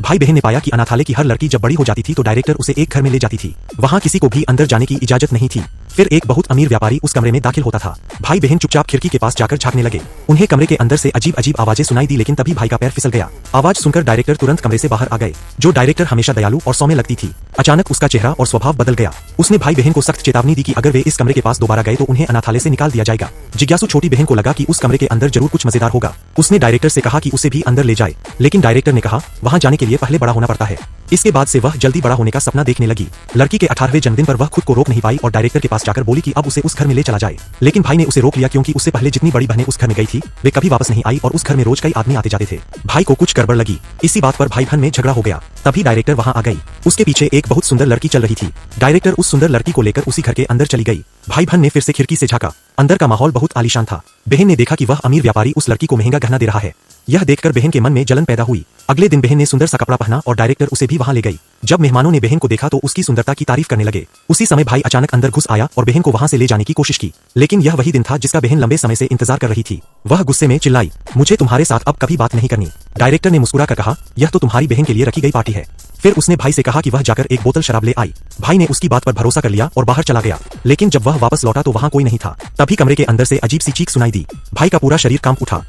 भाई बहन ने पाया कि अनाथालय की हर लड़की जब बड़ी हो जाती थी तो डायरेक्टर उसे एक घर में ले जाती थी। वहाँ किसी को भी अंदर जाने की इजाजत नहीं थी। फिर एक बहुत अमीर व्यापारी उस कमरे में दाखिल होता था। भाई बहन चुपचाप खिड़की के पास जाकर झांकने लगे। उन्हें कमरे के अंदर से अजीब अजीब आवाजें सुनाई दी, लेकिन तभी भाई का पैर फिसल गया। आवाज सुनकर डायरेक्टर तुरंत कमरे से बाहर आ गए। जो डायरेक्टर हमेशा दयालु और सौम्य लगती थी, अचानक उसका चेहरा और स्वभाव बदल गया। उसने भाई बहन को सख्त चेतावनी दी कि अगर वे इस कमरे के पास दोबारा गए तो उन्हें अनाथालय से निकाल दिया जाएगा। जिज्ञासु छोटी बहन को लगा कि उस कमरे के अंदर जरूर कुछ मजेदार होगा। उसने डायरेक्टर से कहा कि उसे भी अंदर ले जाए, लेकिन डायरेक्टर ने कहा वहां जाने के लिए पहले बड़ा होना पड़ता है। इसके बाद से वह जल्दी बड़ा होने का सपना देखने लगी। लड़की के 18वें जन्मदिन पर वह खुद को रोक नहीं पाई और डायरेक्टर के पास जाकर बोली कि अब उसे उस घर में ले चला जाए। लेकिन भाई ने उसे रोक लिया, क्योंकि उससे पहले जितनी बड़ी बहनें उस घर में गई थी वे कभी वापस नहीं आई और उस घर में रोज कई आदमी आते जाते थे। भाई को कुछ गड़बड़ लगी। इसी बात पर भाई बहन में झगड़ा हो गया। तभी डायरेक्टर वहां आ गई। उसके पीछे एक बहुत सुंदर लड़की चल रही थी। डायरेक्टर उस सुंदर लड़की को लेकर उसी घर के अंदर चली गई। भाई बहन ने फिर से खिड़की से झांका। अंदर का माहौल बहुत आलीशान था। बहन ने देखा कि वह अमीर व्यापारी उस लड़की को महंगा गहना दे रहा है। यह देखकर बहन के मन में जलन पैदा हुई। अगले दिन बहन ने सुंदर सा कपड़ा पहना और डायरेक्टर उसे भी वहां ले गई। जब मेहमानों ने बहन को देखा तो उसकी सुंदरता की तारीफ करने लगे। उसी समय भाई अचानक अंदर घुस आया और बहन को वहां से ले जाने की कोशिश की, लेकिन यह वही दिन था जिसका बहन लंबे समय से इंतजार कर रही थी। वह गुस्से में चिल्लाई, मुझे तुम्हारे साथ अब कभी बात नहीं करनी। डायरेक्टर ने मुस्कुरा कर कहा, यह तो तुम्हारी बहन के लिए रखी गई पार्टी है। फिर उसने भाई से कहा कि वह जाकर एक बोतल शराब ले आई। भाई ने उसकी बात पर भरोसा कर लिया और बाहर चला गया। लेकिन जब वह वापस लौटा तो वहां कोई नहीं था। तभी कमरे के अंदर से अजीब सी चीख सुनाई दी। भाई का पूरा शरीर कांप उठा।